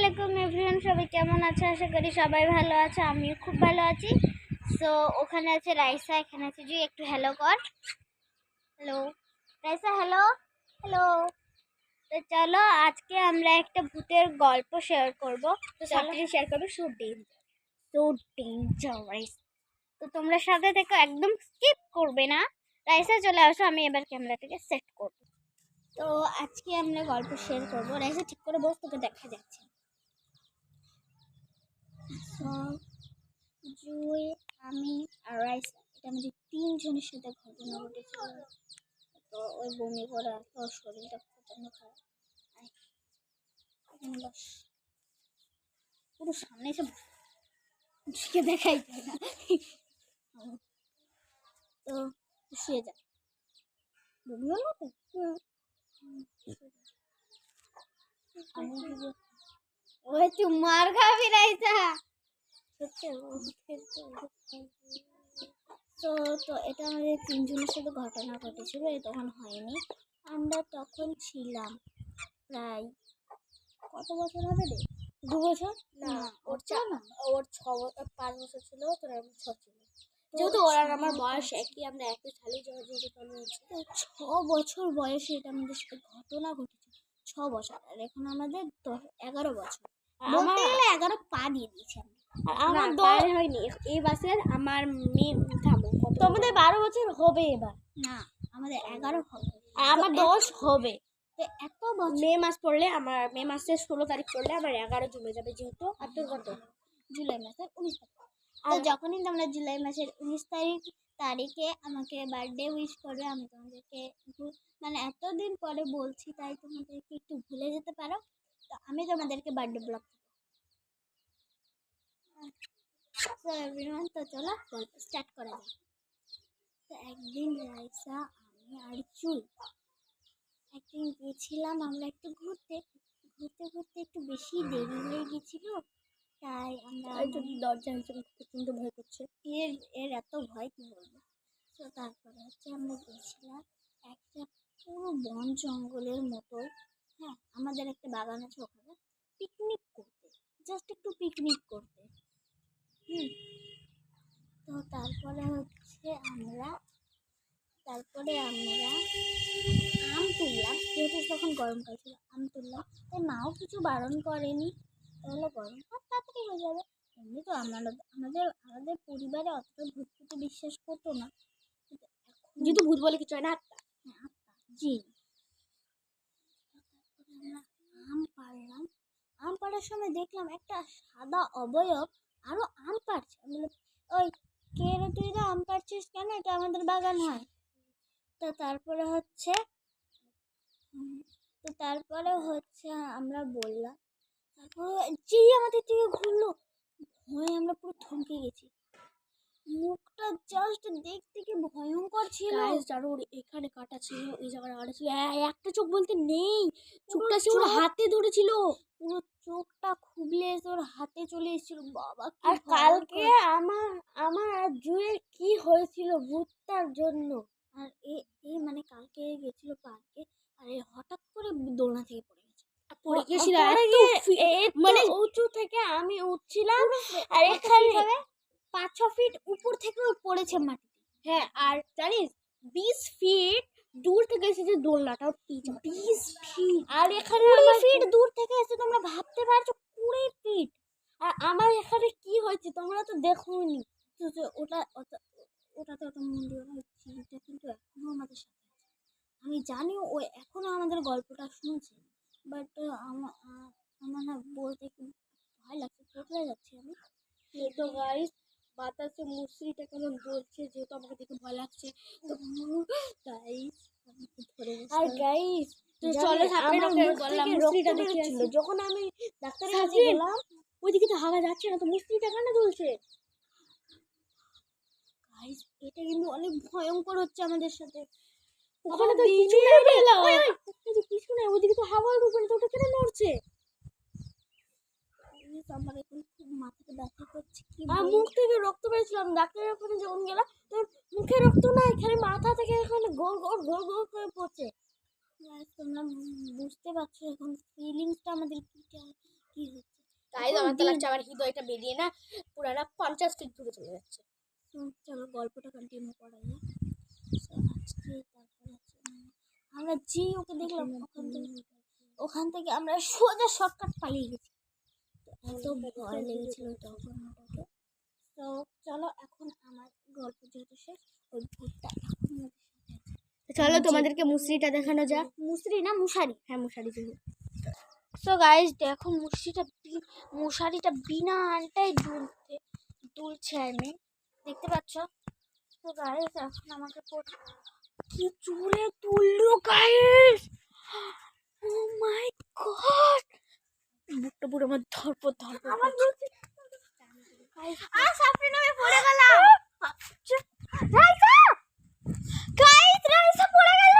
আলাইকুম এভরিওয়ান, সবাই কেমন আছে? আশা করি সবাই ভালো আছে, আমিও খুব ভালো আছি। সো ওখানে আছে রাইসা, এখানে আছে জুই। একটু হ্যালো কর। Hello Raisa, hello hello. তো চলো আজকে আমরা একটা ভূতের গল্প শেয়ার করবো। তো সবকিছু শেয়ার করবো। ডেঞ্জারাস। তো তোমরা সাথে থেকে একদম স্কিপ করবে না। রাইসা চলে আসো, আমি এবার ক্যামেরাটাকে সেট করব। তো আজকে আমরা গল্প শেয়ার করবো। রাইসা ঠিক করে বস, তোকে দেখা যাচ্ছে। জুই, আমি আর রাইসা, এটা আমাদের তিনজনের সাথে ঘটনা ঘটেছিল। তো ওই বমি করে আসলো, ওর শরীরটা প্রচন্ড খারাপ। পুরো সামনে এসে ঝুঁকে দেখাই যায় না। তো শুয়ে যা, বমি হলো তো। আমি ওই তুই মার খাবি রাইসা। তো তো এটা আমাদের তিনজনের সাথে ঘটনা ঘটেছিল। তখন হয়নি, আমরা তখন ছিলাম প্রায় কত বছর হবে রে? 2 বছর না, ওর 5 বছর ছিল, তোর 6 ছিল। যেহেতু ওর আর আমার বয়স একই, আমরা একই সালে জন্ম হয়েছি। 6 বছর বয়সে এটা আমাদের সাথে ঘটনা ঘটেছে। 6 বছর, আর এখন আমাদের 11 বছর। বলতে গেলে 11 পা দিয়ে দিয়েছি আমরা। আমার 10 হয়নি এই বছর। আমার মেয়ে থামো, তোমাদের 12 বছর হবে এবার। না, আমাদের 11 হবে, আমার 10 হবে। এত বছর মে মাস পড়লে, আমার মে মাসের 16 তারিখ পড়লে আমার 11 জমে যাবে। যেহেতু আপনার কত জুলাই মাসের 19 তারিখ। আর যখনই তোমরা জুলাই মাসের 19 তারিখে আমাকে বার্থডে উইশ করবে, আমি তোমাদেরকে মানে এতদিন পরে বলছি, তাই তোমাদেরকে একটু ভুলে যেতে পারো। তো আমি তোমাদেরকে বার্থডে ব্লগ দেবো। তো এভরিওয়ান, তো চলো গল্প স্টার্ট করা যাক। তো একদিন রাইসা, আমি আর জুই একদিন গেছিলাম আমরা একটু ঘুরতে ঘুরতে একটু বেশি দেরি হয়ে গেছিল। তাই আমরা দরজা হিসেবে প্রচণ্ড ভয় করছে। এর এত ভয় কি বলবো। তো তারপরে হচ্ছে আমরা গেছিলাম একটা পুরো বন জঙ্গলের মতোই। হ্যাঁ, আমাদের একটা বাগান আছে, ওখানে পিকনিক করতে, জাস্ট একটু পিকনিক করতে। তো তারপরে হচ্ছে আমরা আম তুললাম, যেহেতু তখন গরমকাল ছিল, আম তুললাম। তাই মাও কিছু বারণ করেনি, তাহলে গরমকাল তাড়াতাড়ি হয়ে যাবে। এমনি তো আমাদের পরিবারে অতটা ভূত ফুতে বিশ্বাস করতো না, যেহেতু ভূত বলে কিছু হয় না। আত্মা জি। আমরা আম পাড়লাম, আম পাড়ার সময় দেখলাম একটা সাদা অবয়ব আরো আম পাড়ছে। ওই কে রে, তুই না আম পাড়ছিস কেন? এটা আমাদের বাগান হয়। তো তারপরে হচ্ছে আমরা বললাম, তারপর যেই আমাদের দিকে ঘুরলো, ভয়ে আমরা পুরো থমকে গেছি। মুখটা জাস্ট দেখতে কি ভয়ঙ্কর ছিল। যার ওর এখানে কাটা ছিল, এই জায়গায় কাটা ছিল, একটা চোখ বলতে নেই, চোখটা সে ওর হাতে ধরেছিল। পুরো চোখটা খুবলে ওর হাতে চলে এসেছিল। বাবা, আর কালকে আমার আর জুয়ের কি হয়েছিল ভূতটার জন্য। আর মানে কালকে গেছিল পার্কে, আর হঠাৎ করে দোলনা থেকে পড়ে গেছিল। মানে উঁচু থেকে আমি উঠছিলাম, আর এখানে 5-6 ফিট উপর থেকে পড়েছে মাটিতে। হ্যাঁ, আর জানিস 20 ফিট দূর থেকে এসেছে দোলনাটা। 20 ফিট, আর এখানে 20 ফিট দূর থেকে এসে তোমরা ভাবতে পারছো 20 ফিট। আর আমার এখানে কি হয়েছে তোমরা তো দেখোনি। ওটাতে অত মন দিও না, চিঠিটা কিন্তু এখনো আমাদের সাথে আছে। আমি জানি ও এখনো আমাদের গল্পটা শুনছে, বাট আমার না বলতে একটু ভয় লাগছে, কোথায় যাচ্ছি আমি। তো গাইস, বাতাসে মুসরিটা কেমন বলছে, যেহেতু আমাকে দেখে ভয় লাগছে। তো গাইস, আমি ধরে বসে, আর গাইস তো চলো সামনে গেলাম, মুসরিটা দেখছিল। যখন আমি ডাক্তারের কাছে গেলাম, ওইদিকে তো হাওয়া যাচ্ছে না, তো মুসরিটা কেন দুলছে? গাইস, এটা কিন্তু অনেক ভয়ঙ্কর হচ্ছে আমাদের সাথে। ওখানে তো কিছু নেই, কিছু নেই, ওইদিকে তো হাওয়ার উপরে, তো ওটা কেন নড়ছে? আমার এখন খুব মাথাটা ব্যথা করছে। আর মুখ থেকে রক্ত বেরিয়েছিলাম, ডাক্তারের ওখানে যখন গেলাম, তো মুখে রক্ত না, এখানে মাথা থেকে এখানে গোল গোল গোল গোল করে পড়ছে। তোমরা বুঝতে পারছো এখন ফিলিংসটা আমাদের কি হচ্ছে। গাইস আমার তো লাগছে আমার হৃদয়টা বেরিয়ে না পুরানা 50 ফিট দূরে চলে যাচ্ছে। চলো গল্পটা কন্টিনিউ করা যায়। আজকে তারপরে আমরা যে ওকে দেখলাম ওখান থেকে আমরা সোজা শর্টকাট পালিয়ে গেছি। এত ভয় লেগেছিল তখন ওটাকে। তো চলো এখন আমার গল্প যেহেতু শেষ, ওই ভূতটা এখন আমাদের সাথে আছে। চলো তোমাদেরকে মুসরিটা দেখানো যাক। মুসরি না মশারি? হ্যাঁ মশারি ছিল। সো গাইস দেখো মশারিটা বিনা আলটাই দুলছে আমি, দেখতে পাচ্ছ? তো গাইস এখন আমাকে কি জোরে তুললো গাইস, ও মাই গড, বুকটা পুরো আমার ধরপড় আমার বলছি সাফরিন আমি পড়ে গেলাম। রাইসা গাইস, রাইসা পড়ে গেল।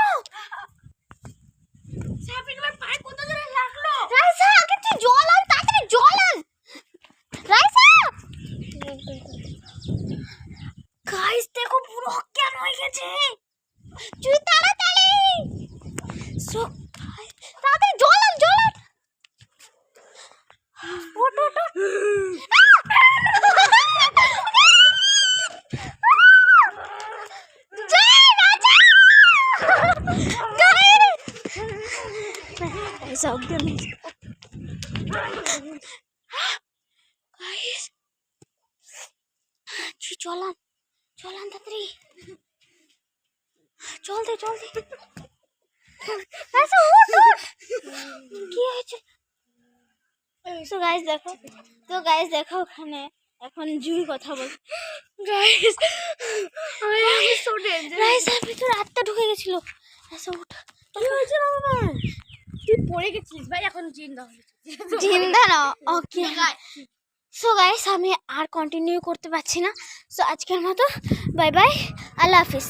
সাফরিন আমার পায়ে কত জোরে লাগলো। রাইসা আগে তুই জল আন, তাড়াতাড়ি জল আন রাইসা। গাইস দেখো পুরো অজ্ঞান হয়ে গেছে, তুই তাড়াতাড়ি সো তাড়াতাড়ি জল আন, জল আন। ওঠ ওঠ ওঠ। চলান চলান তাড়াতাড়ি, চল দে চল দে। কি হয়েছে? তো গাইস দেখো ওখানে এখন জুই কথা বল। গাইস আমি সো ডেঞ্জার। গাইস আমি তো রাতটা ঢুকে গেছিল। আচ্ছা উঠ, কি হয়েছে বাবা? তুই পড়ে গেছিস ভাই, এখন জিন্দা হয়েছিস। জিন্দা না ওকে। সো গাইস আমি আর কন্টিনিউ করতে পারছি না। সো আজকের মতো বাই বাই, আল্লাহ হাফিজ।